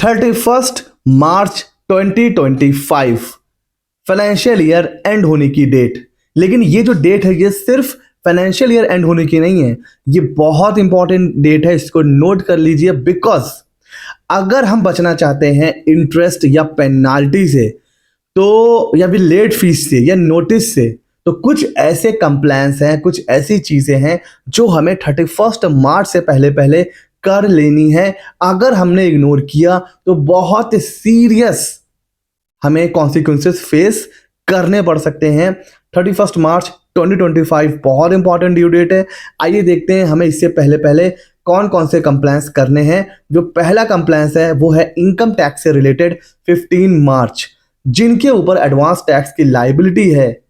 31 March 2025 financial year and होने की date. लेकिन ये जो डेट है ये सिर्फ फाइनेंशियल ईयर एंड होने की नहीं है, ये बहुत इंपॉर्टेंट डेट है, इसको नोट कर लीजिए। बिकॉज अगर हम बचना चाहते हैं इंटरेस्ट या पेनाल्टी से, तो या फिर लेट फीस से या नोटिस से, तो कुछ ऐसे कंप्लायंस हैं, कुछ ऐसी चीज़ें हैं जो हमें 31 मार्च से पहले पहले कर लेनी है। अगर हमने इग्नोर किया तो बहुत सीरियस हमें कॉन्सिक्वेंसेस फेस करने पड़ सकते हैं। 31 मार्च 2025 बहुत इंपॉर्टेंट ड्यू डेट है। आइए देखते हैं हमें इससे पहले पहले कौन कौन से कंप्लायंस करने हैं। जो पहला कंप्लायंस है वो है इनकम टैक्स से रिलेटेड 15 मार्च। जिनके ऊपर एडवांस टैक्स की लाइबिलिटी है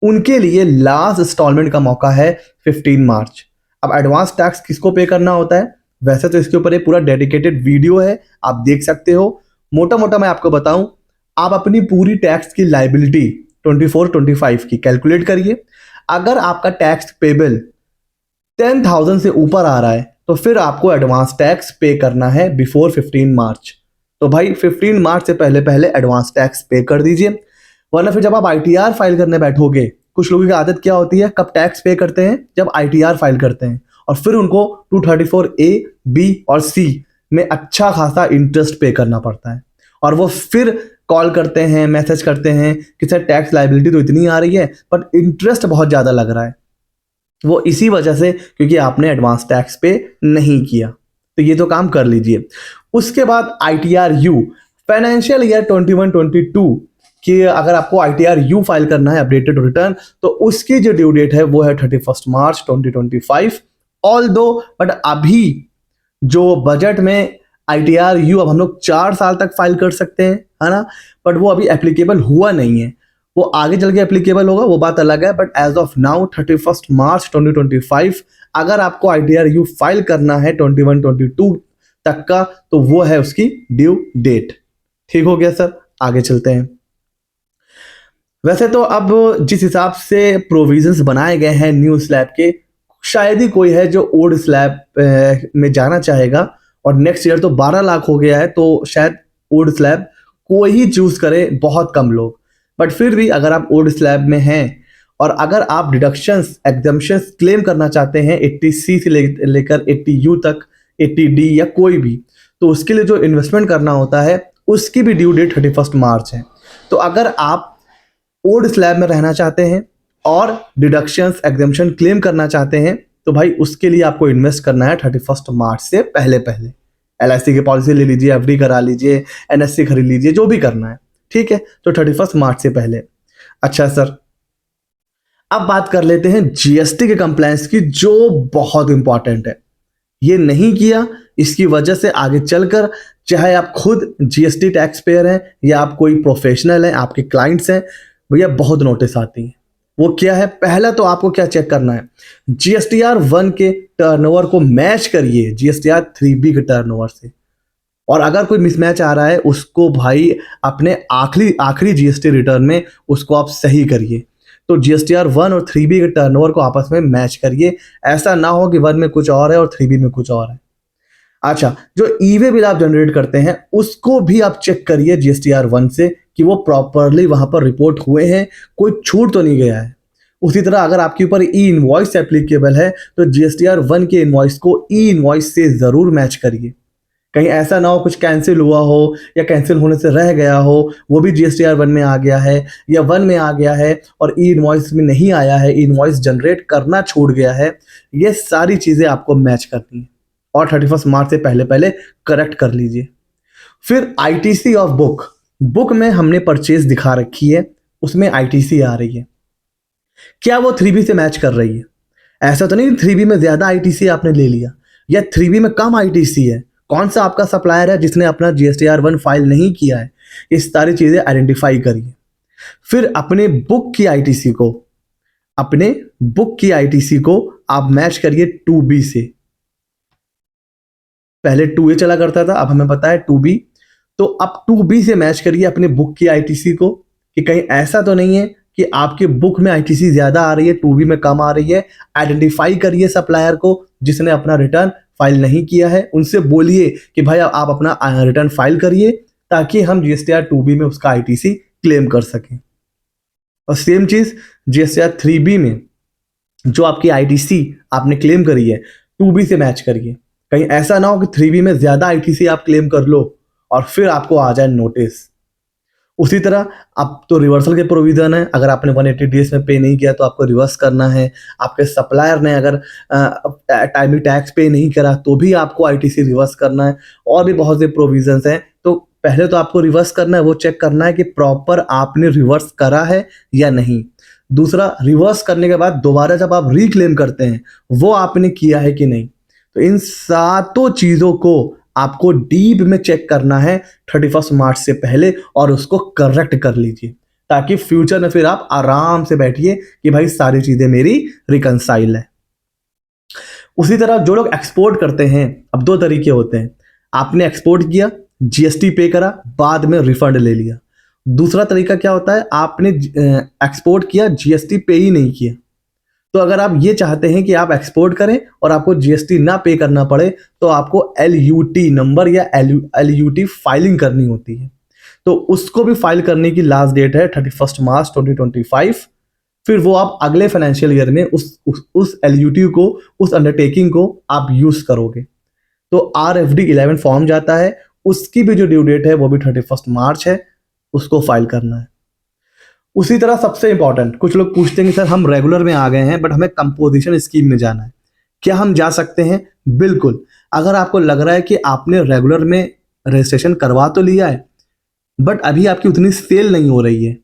उनके लिए लास्ट इंस्टॉलमेंट का मौका है 15 मार्च। अब एडवांस टैक्स किसको पे करना होता है, वैसे तो इसके ऊपर एक पूरा डेडिकेटेड वीडियो है, आप देख सकते हो। मोटा मोटा मैं आपको बताऊं, आप अपनी पूरी टैक्स की लाइबिलिटी 24-25 की कैलकुलेट करिए। अगर आपका टैक्स पेबल 10,000 से ऊपर आ रहा है तो फिर आपको एडवांस टैक्स पे करना है बिफोर 15 मार्च। तो भाई 15 मार्च से पहले पहले एडवांस टैक्स पे कर दीजिए, वरना फिर जब आप ITR फाइल करने बैठोगे, कुछ लोगों की आदत क्या होती है, कब टैक्स पे करते हैं, जब ITR फाइल करते हैं, और फिर उनको 234A, B और C में अच्छा खासा इंटरेस्ट पे करना पड़ता है। और वो फिर कॉल करते हैं, मैसेज करते हैं कि सर टैक्स लाइबिलिटी तो इतनी आ रही है बट इंटरेस्ट बहुत ज़्यादा लग रहा है। वो इसी वजह से क्योंकि आपने एडवांस टैक्स पे नहीं किया। तो ये तो काम कर लीजिए। उसके बाद ITR-U फाइनेंशियल ईयर 21-22 कि अगर आपको ITR-U फाइल करना है अपडेटेड रिटर्न, तो उसकी जो ड्यू डेट है वो है 31 मार्च 2025। ऑल दो बट अभी जो बजट में ITR-U अब हम लोग 4 साल तक फाइल कर सकते हैं, है ना, बट वो अभी एप्लीकेबल हुआ नहीं है। वो आगे चल के एप्लीकेबल होगा, वो बात अलग है। बट एज ऑफ नाउ 31 मार्च 2025 अगर आपको ITR-U फाइल करना है 21-22 तक का, तो वो है उसकी ड्यू डेट। ठीक हो गया सर, आगे चलते हैं। वैसे तो अब जिस हिसाब से प्रोविजंस बनाए गए हैं न्यू स्लैब के, शायद ही कोई है जो ओल्ड स्लैब में जाना चाहेगा। और नेक्स्ट ईयर तो 12 लाख हो गया है, तो शायद ओल्ड स्लैब कोई ही चूज करे, बहुत कम लोग। बट फिर भी अगर आप ओल्ड स्लैब में हैं और अगर आप डिडक्शंस एग्जम्पशंस क्लेम करना चाहते हैं 80C से लेकर 80U तक, 80D या कोई भी, तो उसके लिए जो इन्वेस्टमेंट करना होता है उसकी भी ड्यू डेट 31 मार्च है। तो अगर आप ओल्ड स्लैब में रहना चाहते हैं और डिडक्शंस एग्जम्पशन क्लेम करना चाहते हैं, तो भाई उसके लिए आपको इन्वेस्ट करना है 31 मार्च से पहले पहले। LIC की पॉलिसी ले लीजिए, FD करा लीजिए, NSC खरीद लीजिए, जो भी करना है, ठीक है। तो 31 मार्च से पहले। अच्छा सर, अब बात कर लेते हैं GST के कंप्लायंस की, जो बहुत इंपॉर्टेंट है। ये नहीं किया, इसकी वजह से आगे चलकर चाहे आप खुद GST टैक्स पेयर हैं या आप कोई प्रोफेशनल हैं, आपके क्लाइंट्स हैं, भैया बहुत नोटिस आती है। वो क्या है, पहला तो आपको क्या चेक करना है, GSTR-1 के टर्नओवर को मैच करिए GSTR-3B के टर्नओवर से। और अगर कोई मिसमैच आ रहा है उसको भाई अपने आखिरी GST रिटर्न में उसको आप सही करिए। तो GSTR-1 और 3B के टर्नओवर को आपस में मैच करिए। ऐसा ना हो कि 1 में कुछ और है और 3B में कुछ और है। अच्छा, जो ई-वे बिल आप जनरेट करते हैं उसको भी आप चेक करिए GSTR-1 से कि वो प्रॉपरली वहां पर रिपोर्ट हुए हैं, कोई छूट तो नहीं गया है। उसी तरह अगर आपके ऊपर ई-इनवॉइस एप्लीकेबल है तो GSTR-1 के इनवॉइस को ई-इनवॉइस से जरूर मैच करिए। कहीं ऐसा ना हो कुछ कैंसिल हुआ हो या कैंसिल होने से रह गया हो, वो भी GSTR-1 में आ गया है या 1 में आ गया है और ई-इनवॉइस में नहीं आया है, ई-इनवॉइस जनरेट करना छूट गया है। ये सारी चीज़ें आपको मैच करनी है और 31 मार्च से पहले पहले करेक्ट कर लीजिए। फिर ITC ऑफ बुक में हमने परचेज दिखा रखी है, उसमें ITC आ रही है, क्या वो 3B से मैच कर रही है? ऐसा तो नहीं 3B में ज्यादा ITC आपने ले लिया या 3B में कम ITC है। कौन सा आपका सप्लायर है जिसने अपना GSTR-1 फाइल नहीं किया है? ये सारी चीजें आइडेंटिफाई करिए। फिर अपने बुक की ITC को आप मैच करिए 2B से। पहले 2A चला करता था, अब हमें पता है 2B, तो अब 2B से मैच करिए अपने बुक की ITC को कि कहीं ऐसा तो नहीं है कि आपके बुक में ITC ज्यादा आ रही है, 2B में कम आ रही है। आइडेंटिफाई करिए सप्लायर को जिसने अपना रिटर्न फाइल नहीं किया है उनसे बोलिए कि भाई आप अपना रिटर्न फाइल करिए ताकि हम GSTR 2B में उसका ITC क्लेम कर सकें। और सेम चीज GSTR 3B में जो आपकी ITC आपने क्लेम करी है 2B से मैच करिए। कहीं ऐसा ना हो कि 3B में ज्यादा ITC आप क्लेम कर लो और फिर आपको आ जाए नोटिस। उसी तरह अब तो रिवर्सल के प्रोविजन है, अगर आपने 180 डेज में पे नहीं किया तो आपको रिवर्स करना है। आपके सप्लायर ने अगर टाइमली टैक्स पे नहीं करा तो भी आपको ITC रिवर्स करना है। और भी बहुत से प्रोविजंस हैं, तो पहले तो आपको रिवर्स करना है, वो चेक करना है कि प्रॉपर आपने रिवर्स करा है या नहीं। दूसरा, रिवर्स करने के बाद दोबारा जब आप रिक्लेम करते हैं वो आपने किया है कि नहीं। तो इन सातों चीजों को आपको डीप में चेक करना है 31 मार्च से पहले और उसको करेक्ट कर लीजिए ताकि फ्यूचर में फिर आप आराम से बैठिए कि भाई सारी चीजें मेरी रिकंसाइल है। उसी तरह जो लोग एक्सपोर्ट करते हैं, अब दो तरीके होते हैं। आपने एक्सपोर्ट किया, GST पे करा, बाद में रिफंड ले लिया। दूसरा तरीका क्या होता है, आपने एक्सपोर्ट किया, GST पे ही नहीं किया। तो अगर आप ये चाहते हैं कि आप एक्सपोर्ट करें और आपको GST ना पे करना पड़े तो आपको LUT नंबर या LUT फाइलिंग करनी होती है। तो उसको भी फाइल करने की लास्ट डेट है 31 मार्च 2025। फिर वो आप अगले फाइनेंशियल ईयर में उस LUT को, उस अंडरटेकिंग को आप यूज करोगे। तो RFD 11 फॉर्म जाता है, उसकी भी जो ड्यू डेट है वो भी 31 मार्च है, उसको फाइल करना है। उसी तरह सबसे इंपॉर्टेंट, कुछ लोग पूछते हैं कि सर हम रेगुलर में आ गए हैं बट हमें कंपोजिशन स्कीम में जाना है, क्या हम जा सकते हैं? बिल्कुल। अगर आपको लग रहा है कि आपने रेगुलर में रजिस्ट्रेशन करवा तो लिया है बट अभी आपकी उतनी सेल नहीं हो रही है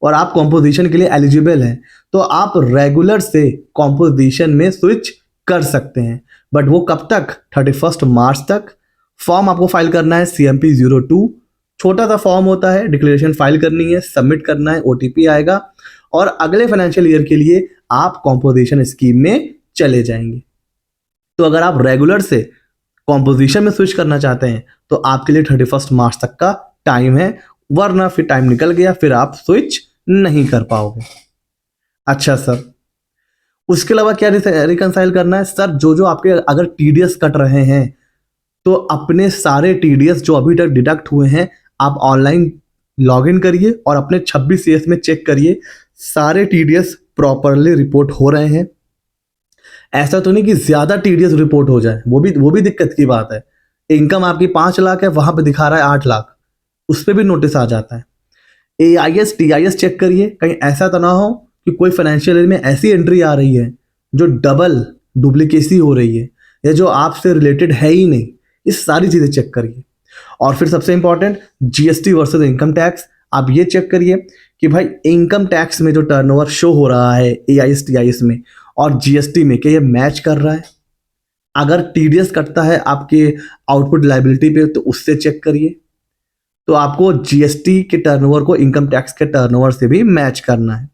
और आप कॉम्पोजिशन के लिए एलिजिबल हैं, तो आप रेगुलर से कॉम्पोजिशन में स्विच कर सकते हैं। बट वो कब तक? 31 मार्च तक। फॉर्म आपको फाइल करना है CMP 02, छोटा सा फॉर्म होता है, डिक्लेरेशन फाइल करनी है, सबमिट करना है, OTP आएगा और अगले फाइनेंशियल ईयर के लिए आप कॉम्पोजिशन स्कीम में चले जाएंगे। तो अगर आप रेगुलर से कॉम्पोजिशन में स्विच करना चाहते हैं तो आपके लिए 31 मार्च तक का टाइम है, वरना फिर टाइम निकल गया, फिर आप स्विच नहीं कर पाओगे। अच्छा सर, उसके अलावा क्या रिकंसाइल करना है? सर जो आपके अगर TDS कट रहे हैं तो अपने सारे TDS जो अभी तक डिडक्ट हुए हैं आप ऑनलाइन लॉग इन करिए और अपने 26 CS में चेक करिए सारे TDS प्रॉपरली रिपोर्ट हो रहे हैं। ऐसा तो नहीं कि ज्यादा TDS रिपोर्ट हो जाए, वो भी दिक्कत की बात है। इनकम आपकी 5 लाख है, वहां पे दिखा रहा है 8 लाख, उस पर भी नोटिस आ जाता है। AIS TIS चेक करिए, कहीं ऐसा तो ना हो कि कोई फाइनेंशियल ईयर में ऐसी एंट्री आ रही है जो डबल डुप्लीकेसी हो रही है या जो आपसे रिलेटेड है ही नहीं। इस सारी चीजें चेक करिए। और फिर सबसे important, GST versus income tax, आप ये चेक करिए कि भाई इनकम टैक्स में जो टर्नओवर शो हो रहा है AIS TIS में और GST में, क्या ये मैच कर रहा है? अगर TDS कटता है आपके आउटपुट लाइबिलिटी पे तो उससे चेक करिए। तो आपको GST के टर्नओवर को इनकम टैक्स के टर्नओवर से भी मैच करना है।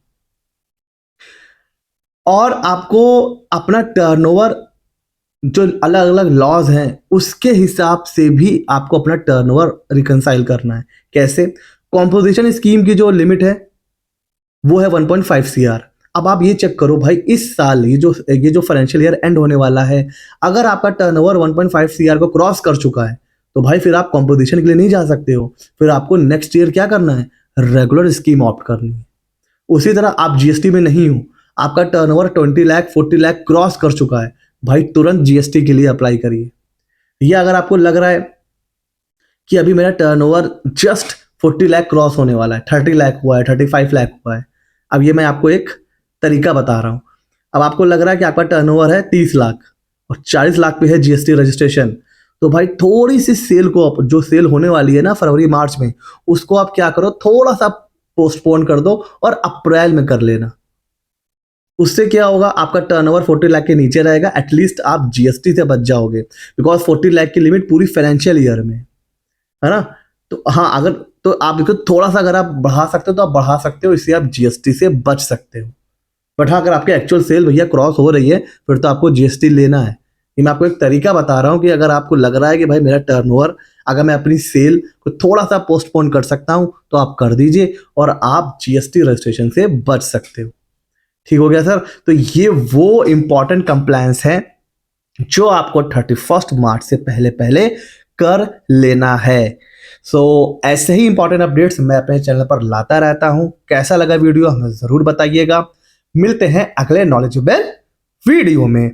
और आपको अपना टर्नओवर जो अलग अलग लॉज हैं उसके हिसाब से भी आपको अपना टर्नओवर रिकंसाइल करना है। कैसे? कॉम्पोजिशन स्कीम की जो लिमिट है वो है 1.5 CR। अब आप ये चेक करो भाई, इस साल ये जो फाइनेंशियल ईयर एंड होने वाला है, अगर आपका टर्नओवर 1.5 CR को क्रॉस कर चुका है तो भाई फिर आप कॉम्पोजिशन के लिए नहीं जा सकते हो, फिर आपको नेक्स्ट ईयर क्या करना है? रेगुलर स्कीम ऑप्ट करनी है। उसी तरह आप GST में नहीं हो, आपका टर्नओवर 20 लाख 40 लाख क्रॉस कर चुका है, भाई तुरंत GST के लिए अप्लाई करिए। या अगर आपको लग रहा है कि अभी मेरा टर्नओवर जस्ट 40 लाख क्रॉस होने वाला है, 30 लाख हुआ है, 35 लाख हुआ है, अब ये मैं आपको एक तरीका बता रहा हूं। अब आपको लग रहा है कि आपका टर्नओवर है 30 लाख और 40 लाख पे है GST रजिस्ट्रेशन, तो भाई थोड़ी सी सेल को, जो सेल होने वाली है ना फरवरी मार्च में, उसको आप क्या करो, थोड़ा सा पोस्टपोन कर दो और अप्रैल में कर लेना। उससे क्या होगा, आपका टर्नओवर 40 लाख के नीचे रहेगा, एटलीस्ट आप GST से बच जाओगे, बिकॉज 40 लाख की लिमिट पूरी फाइनेंशियल ईयर में है ना। तो हाँ, अगर तो आप इसको थोड़ा सा अगर आप बढ़ा सकते हो तो आप बढ़ा सकते हो, इससे आप GST से बच सकते हो। बट हाँ, अगर आपके एक्चुअल सेल भैया क्रॉस हो रही है फिर तो आपको GST लेना है। ये मैं आपको एक तरीका बता रहा हूँ कि अगर आपको लग रहा है कि भाई मेरा टर्नओवर, अगर मैं अपनी सेल को थोड़ा सा पोस्टपोन कर सकता हूँ तो आप कर दीजिए और आप GST रजिस्ट्रेशन से बच सकते हो। ठीक हो गया सर। तो ये वो इंपॉर्टेंट कंप्लायंस है जो आपको 31 मार्च से पहले पहले कर लेना है। ऐसे ही इंपॉर्टेंट अपडेट्स मैं अपने चैनल पर लाता रहता हूं। कैसा लगा वीडियो हमें जरूर बताइएगा। मिलते हैं अगले नॉलेजेबल वीडियो में।